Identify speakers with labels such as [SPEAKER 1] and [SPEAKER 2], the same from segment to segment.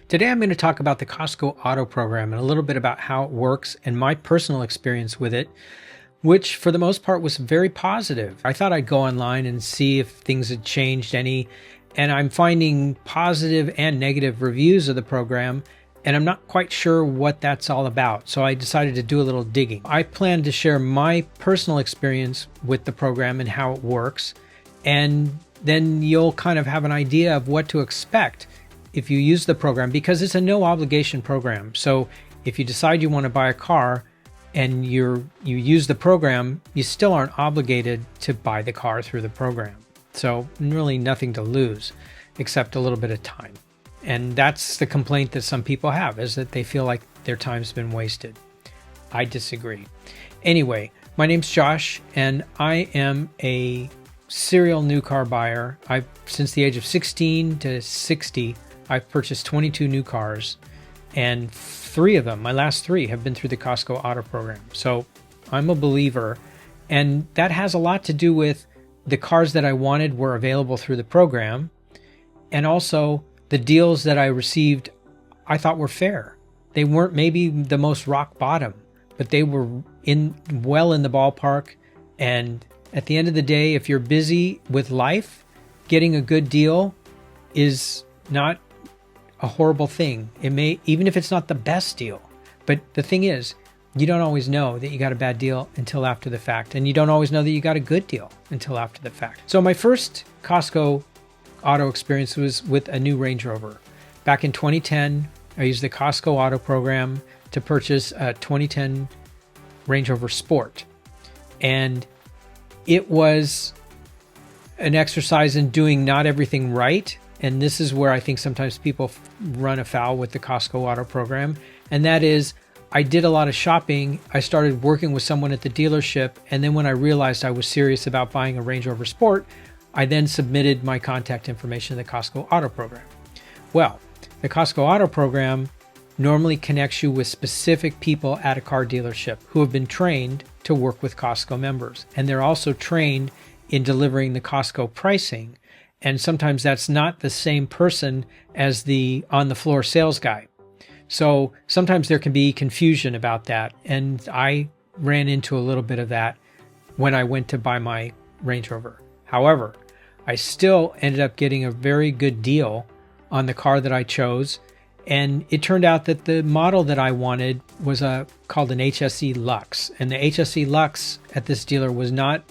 [SPEAKER 1] Today I'm going to talk about the Costco Auto Program and a little bit about how it works and my personal experience with it, which for the most part was very positive. I thought I'd go online and see if things had changed any, and I'm finding positive and negative reviews of the program, and I'm not quite sure what that's all about. So I decided to do a little digging. I plan to share my personal experience with the program and how it works, and then you'll kind of have an idea of what to expect if you use the program, because it's a no obligation program. So if you decide you want to buy a car and you use the program, you still aren't obligated to buy the car through the program. So really nothing to lose except a little bit of time. And that's the complaint that some people have, is that they feel like their time's been wasted. I disagree. Anyway, my name's Josh and I am a serial new car buyer. Since the age of 16 to 60, I've purchased 22 new cars, and 3 of them, my last 3, have been through the Costco Auto Program. So I'm a believer, and that has a lot to do with the cars that I wanted were available through the program, and also the deals that I received I thought were fair. They weren't maybe the most rock bottom, but they were well in the ballpark. And at the end of the day, if you're busy with life, getting a good deal is not a horrible thing. It may, even if it's not the best deal, but the thing is, you don't always know that you got a bad deal until after the fact, and you don't always know that you got a good deal until after the fact. So my first Costco auto experience was with a new Range Rover. Back in 2010, I used the Costco Auto Program to purchase a 2010 Range Rover Sport, and it was an exercise in doing not everything right. And this is where I think sometimes people run afoul with the Costco Auto Program. And that is, I did a lot of shopping. I started working with someone at the dealership. And then when I realized I was serious about buying a Range Rover Sport, I then submitted my contact information to the Costco Auto Program. Well, the Costco Auto Program normally connects you with specific people at a car dealership who have been trained to work with Costco members. And they're also trained in delivering the Costco pricing. And sometimes that's not the same person as the on-the-floor sales guy. So sometimes there can be confusion about that. And I ran into a little bit of that when I went to buy my Range Rover. However, I still ended up getting a very good deal on the car that I chose. And it turned out that the model that I wanted was called an HSE Lux. And the HSE Lux at this dealer was not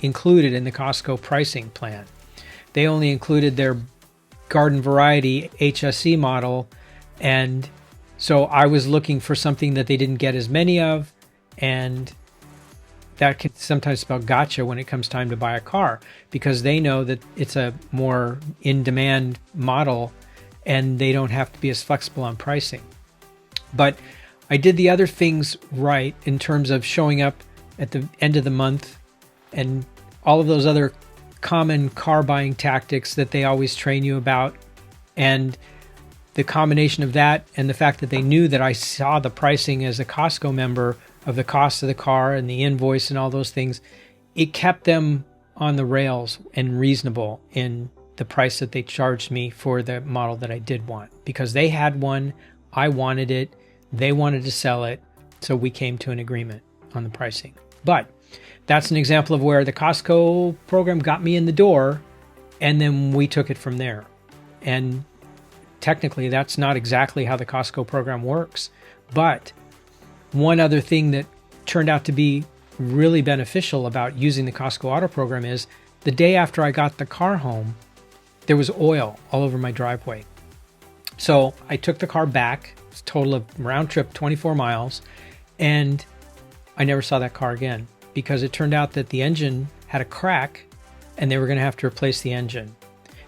[SPEAKER 1] included in the Costco pricing plan. They only included their garden variety HSE model. And so I was looking for something that they didn't get as many of. And that can sometimes spell gotcha when it comes time to buy a car, because they know that it's a more in-demand model and they don't have to be as flexible on pricing. But I did the other things right in terms of showing up at the end of the month and all of those other common car buying tactics that they always train you about. And the combination of that and the fact that they knew that I saw the pricing as a Costco member of the cost of the car and the invoice and all those things, it kept them on the rails and reasonable in the price that they charged me for the model that I did want, because they had one, I wanted it, they wanted to sell it, so we came to an agreement on the pricing. But that's an example of where the Costco program got me in the door, and then we took it from there. And technically, that's not exactly how the Costco program works. But one other thing that turned out to be really beneficial about using the Costco Auto Program is the day after I got the car home, there was oil all over my driveway. So I took the car back, it's a total of round trip 24 miles, and I never saw that car again, because it turned out that the engine had a crack and they were going to have to replace the engine.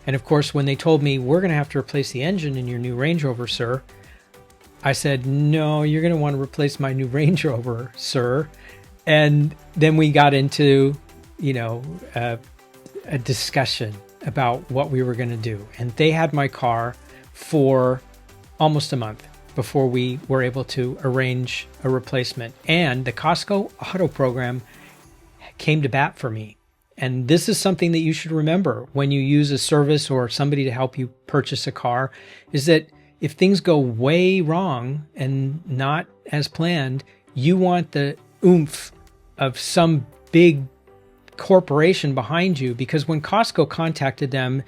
[SPEAKER 1] And of course, when they told me, we're going to have to replace the engine in your new Range Rover, sir, I said, no, you're going to want to replace my new Range Rover, sir. And then we got into, a discussion about what we were going to do. And they had my car for almost a month before we were able to arrange a replacement. And the Costco Auto Program came to bat for me. And this is something that you should remember when you use a service or somebody to help you purchase a car, is that if things go way wrong and not as planned, you want the oomph of some big corporation behind you, because when Costco contacted them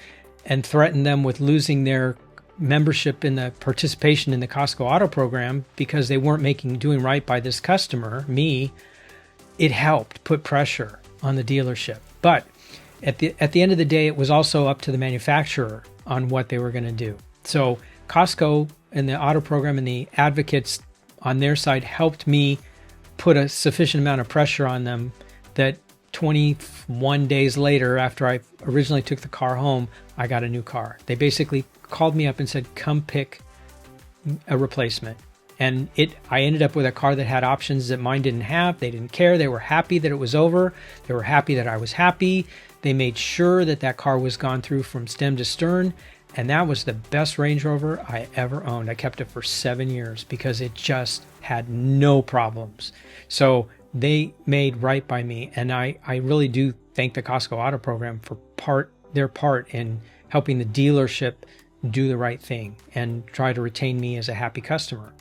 [SPEAKER 1] and threatened them with losing their membership in the participation in the Costco Auto Program because they weren't doing right by this customer, me, it helped put pressure on the dealership. But at the end of the day, it was also up to the manufacturer on what they were going to do. So Costco and the Auto Program and the advocates on their side helped me put a sufficient amount of pressure on them that 21 days later, after I originally took the car home, I got a new car. They basically called me up and said, come pick a replacement. And I ended up with a car that had options that mine didn't have. They didn't care. They were happy that it was over. They were happy that I was happy. They made sure that that car was gone through from stem to stern. And that was the best Range Rover I ever owned. I kept it for 7 years because it just had no problems. So they made right by me. And I really do thank the Costco Auto Program for their part in helping the dealership do the right thing and try to retain me as a happy customer.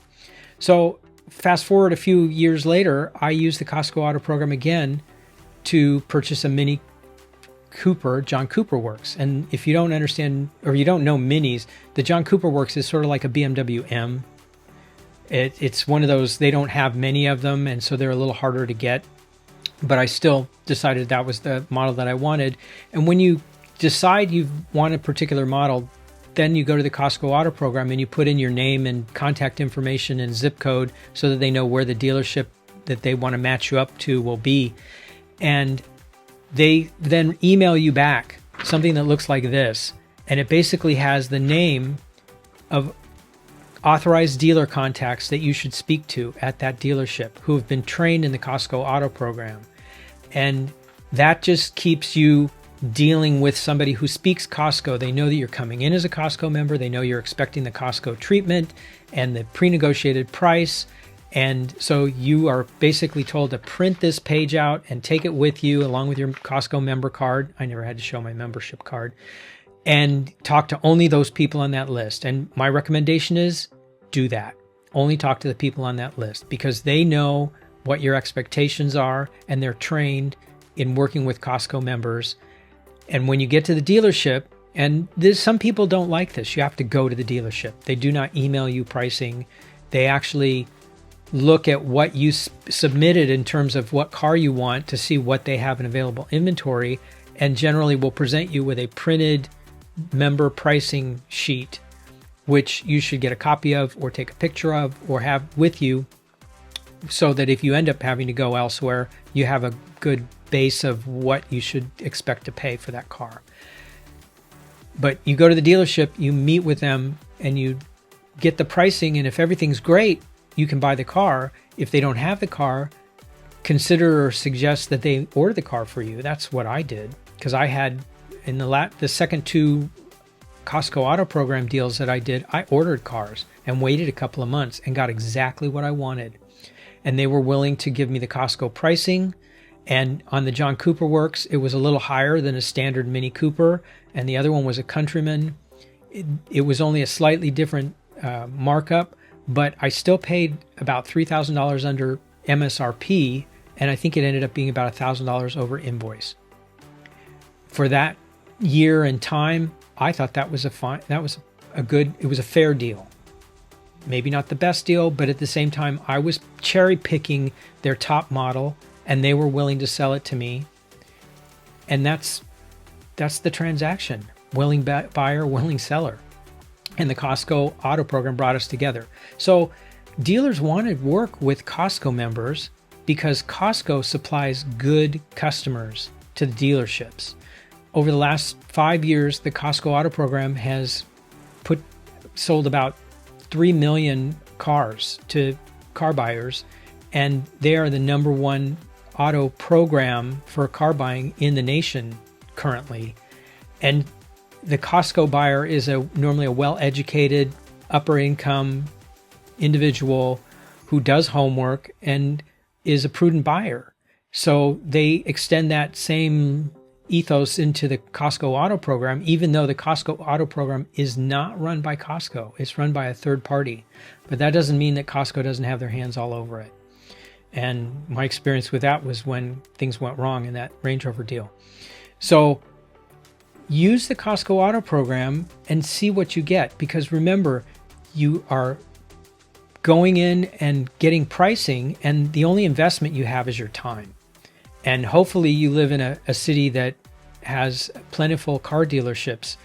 [SPEAKER 1] So fast forward a few years later, I used the Costco Auto Program again to purchase a Mini Cooper, John Cooper Works. And if you don't understand, or you don't know Minis, the John Cooper Works is sort of like a BMW M. It's one of those, they don't have many of them, and so they're a little harder to get. But I still decided that was the model that I wanted. And when you decide you want a particular model, then you go to the Costco Auto Program and you put in your name and contact information and zip code so that they know where the dealership that they want to match you up to will be. And they then email you back something that looks like this. And it basically has the name of authorized dealer contacts that you should speak to at that dealership who have been trained in the Costco Auto Program. And that just keeps you dealing with somebody who speaks Costco. They know that you're coming in as a Costco member. They know you're expecting the Costco treatment and the pre-negotiated price. And so you are basically told to print this page out and take it with you along with your Costco member card. I never had to show my membership card. And talk to only those people on that list. And my recommendation is do that. Only talk to the people on that list because they know what your expectations are and they're trained in working with Costco members. And when you get to the dealership, and some people don't like this, you have to go to the dealership. They do not email you pricing. They actually look at what you submitted in terms of what car you want to see what they have in available inventory, and generally will present you with a printed member pricing sheet, which you should get a copy of or take a picture of or have with you so that if you end up having to go elsewhere, you have a good base of what you should expect to pay for that car. But you go to the dealership, you meet with them, and you get the pricing, and if everything's great, you can buy the car. If they don't have the car, consider or suggest that they order the car for you. That's what I did, because I had in the second 2 Costco Auto Program deals that I did, I ordered cars and waited a couple of months and got exactly what I wanted. And they were willing to give me the Costco pricing. And on the John Cooper Works, it was a little higher than a standard Mini Cooper. And the other one was a Countryman. It was only a slightly different markup, but I still paid about $3,000 under MSRP. And I think it ended up being about $1,000 over invoice. For that year and time, I thought it was a fair deal. Maybe not the best deal, but at the same time, I was cherry picking their top model and they were willing to sell it to me. And that's the transaction. Willing buyer, willing seller. And the Costco Auto Program brought us together. So dealers want to work with Costco members because Costco supplies good customers to the dealerships. Over the last 5 years, the Costco Auto Program has sold about 3 million cars to car buyers, and they are the #1 auto program for car buying in the nation currently. And the Costco buyer is normally a well-educated, upper-income individual who does homework and is a prudent buyer. So they extend that same ethos into the Costco Auto Program, even though the Costco Auto Program is not run by Costco. It's run by a third party. But that doesn't mean that Costco doesn't have their hands all over it. And my experience with that was when things went wrong in that Range Rover deal. So use the Costco Auto Program and see what you get. Because remember, you are going in and getting pricing, and the only investment you have is your time. And hopefully you live in a city that has plentiful car dealerships.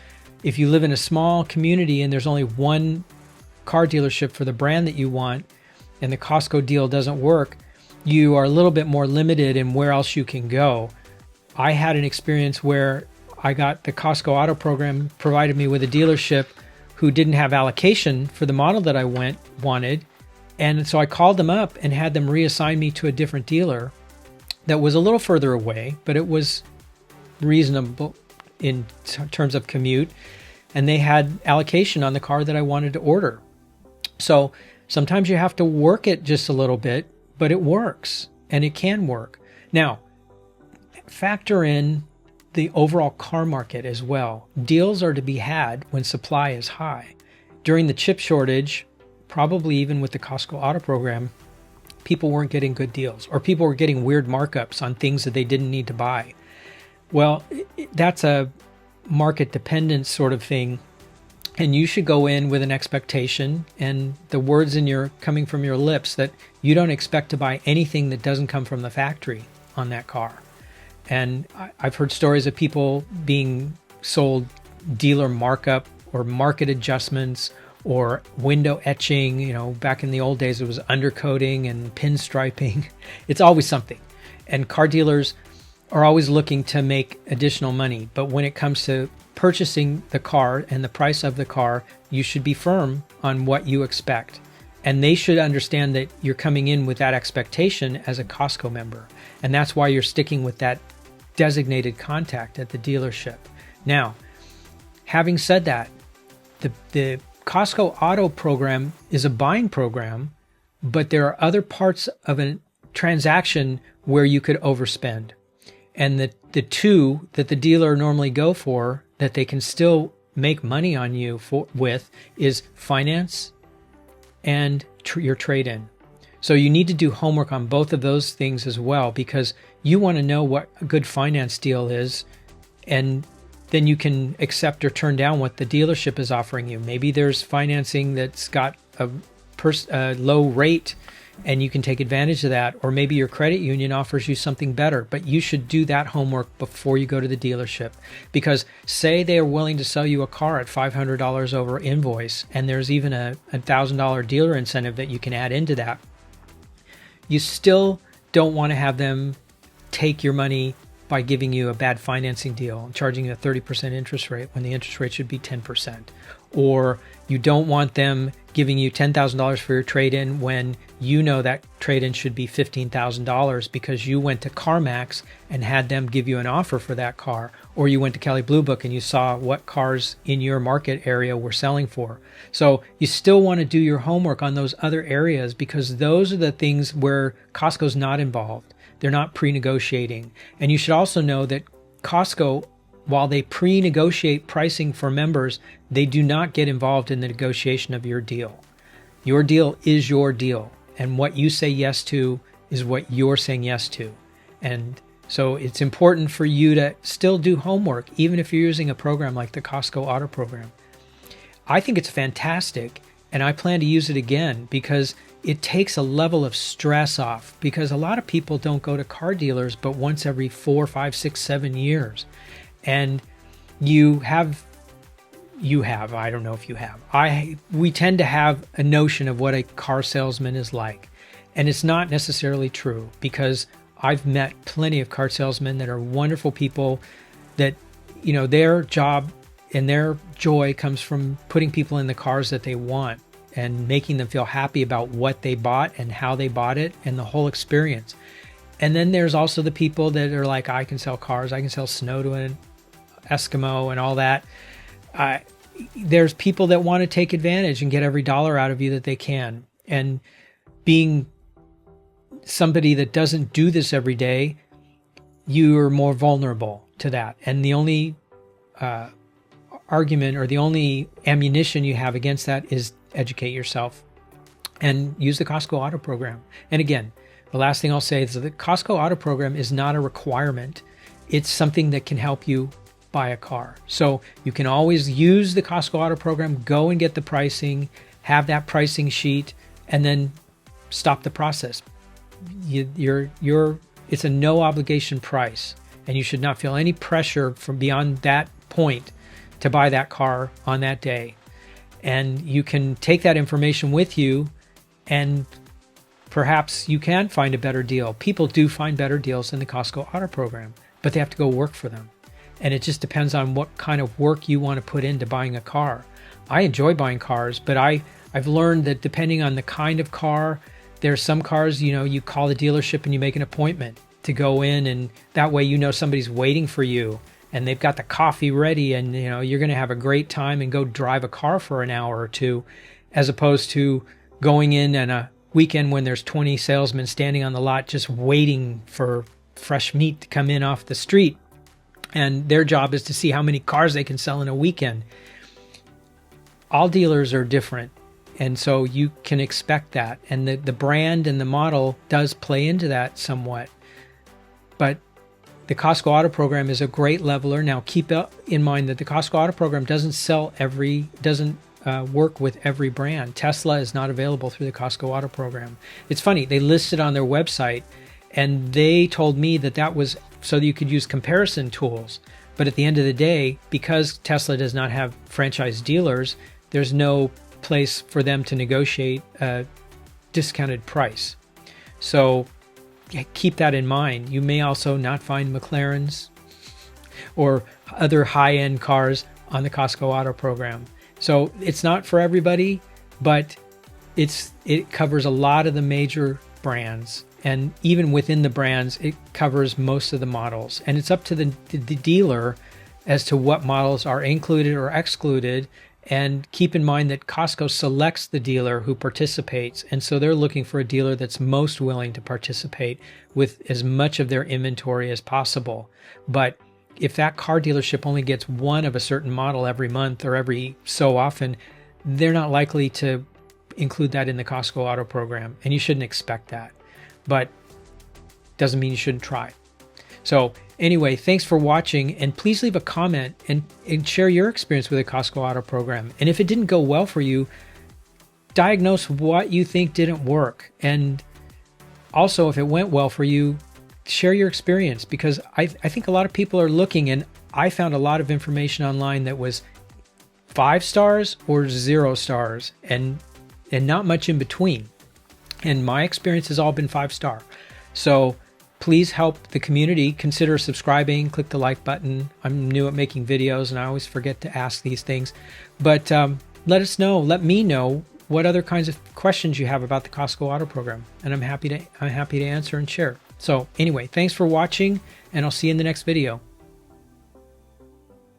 [SPEAKER 1] If you live in a small community and there's only one car dealership for the brand that you want, and the Costco deal doesn't work, you are a little bit more limited in where else you can go. I had an experience where I got the Costco Auto Program provided me with a dealership who didn't have allocation for the model that I wanted. And so I called them up and had them reassign me to a different dealer that was a little further away, but it was reasonable in terms of commute. And they had allocation on the car that I wanted to order. So sometimes you have to work it just a little bit, but it works, and it can work. Now, factor in the overall car market as well. Deals are to be had when supply is high. During the chip shortage, probably even with the Costco Auto Program, people weren't getting good deals, or people were getting weird markups on things that they didn't need to buy. Well, that's a market dependent sort of thing. And you should go in with an expectation and the words coming from your lips that you don't expect to buy anything that doesn't come from the factory on that car. And I've heard stories of people being sold dealer markup or market adjustments or window etching. Back in the old days, it was undercoating and pinstriping. It's always something. And car dealers are always looking to make additional money. But when it comes to purchasing the car and the price of the car, you should be firm on what you expect. And they should understand that you're coming in with that expectation as a Costco member. And that's why you're sticking with that designated contact at the dealership. Now, having said that, the Costco Auto Program is a buying program, but there are other parts of a transaction where you could overspend. And the two that the dealer normally go for that they can still make money on you with is finance and your trade-in. So you need to do homework on both of those things as well, because you want to know what a good finance deal is, and then you can accept or turn down what the dealership is offering you. Maybe there's financing that's got a low rate and you can take advantage of that, or maybe your credit union offers you something better. But you should do that homework before you go to the dealership, because say they are willing to sell you a car at $500 over invoice, and there's even a $1,000 dealer incentive that you can add into that. You still don't want to have them take your money by giving you a bad financing deal and charging you a 30% interest rate when the interest rate should be 10%. Or you don't want them giving you $10,000 for your trade-in when you know that trade-in should be $15,000 because you went to CarMax and had them give you an offer for that car. Or you went to Kelley Blue Book and you saw what cars in your market area were selling for. So you still want to do your homework on those other areas, because those are the things where Costco's not involved. They're not pre-negotiating. And you should also know that Costco, while they pre-negotiate pricing for members, they do not get involved in the negotiation of your deal. Your deal is your deal. And what you say yes to is what you're saying yes to. And so it's important for you to still do homework, even if you're using a program like the Costco Auto Program. I think it's fantastic, and I plan to use it again because it takes a level of stress off, because a lot of people don't go to car dealers but once every 4, 5, 6, 7 years. And I don't know if you have. We tend to have a notion of what a car salesman is like. And it's not necessarily true, because I've met plenty of car salesmen that are wonderful people that, their job and their joy comes from putting people in the cars that they want and making them feel happy about what they bought and how they bought it and the whole experience. And then there's also the people that are like, I can sell cars, I can sell snow to an Eskimo and all that. There's people that want to take advantage and get every dollar out of you that they can. And being somebody that doesn't do this every day, you're more vulnerable to that. And the only argument or the only ammunition you have against that is educate yourself and use the Costco Auto Program. And again, the last thing I'll say is that the Costco Auto Program is not a requirement. It's something that can help you buy a car. So you can always use the Costco Auto Program, go and get the pricing, have that pricing sheet, and then stop the process. It's a no obligation price, and you should not feel any pressure from beyond that point to buy that car on that day. And you can take that information with you, and perhaps you can find a better deal. People do find better deals in the Costco Auto Program, but they have to go work for them. And it just depends on what kind of work you want to put into buying a car. I enjoy buying cars, but I've learned that depending on the kind of car, there's some cars, you call the dealership and you make an appointment to go in, and that way somebody's waiting for you and they've got the coffee ready, and you're going to have a great time and go drive a car for an hour or two, as opposed to going in on a weekend when there's 20 salesmen standing on the lot just waiting for fresh meat to come in off the street. And their job is to see how many cars they can sell in a weekend. All dealers are different, and so you can expect that. And the brand and the model does play into that somewhat. But the Costco Auto Program is a great leveler. Now keep in mind that the Costco Auto Program doesn't work with every brand. Tesla is not available through the Costco Auto Program. It's funny, they listed on their website, and they told me that was so that you could use comparison tools. But at the end of the day, because Tesla does not have franchise dealers, there's no place for them to negotiate a discounted price. So keep that in mind. You may also not find McLarens or other high-end cars on the Costco Auto Program. So it's not for everybody, but it covers a lot of the major brands. And even within the brands, it covers most of the models. And it's up to the dealer as to what models are included or excluded. And keep in mind that Costco selects the dealer who participates. And so they're looking for a dealer that's most willing to participate with as much of their inventory as possible. But if that car dealership only gets one of a certain model every month or every so often, they're not likely to include that in the Costco Auto Program. And you shouldn't expect that. But doesn't mean you shouldn't try. So anyway, thanks for watching, and please leave a comment and share your experience with the Costco Auto Program. And if it didn't go well for you, diagnose what you think didn't work. And also, if it went well for you, share your experience, because I think a lot of people are looking, and I found a lot of information online that was 5 stars or 0 stars and not much in between. And my experience has all been 5-star. So please help the community. Consider subscribing, click the like button. I'm new at making videos and I always forget to ask these things. But let me know what other kinds of questions you have about the Costco Auto Program. And I'm happy to answer and share. So anyway, thanks for watching, and I'll see you in the next video.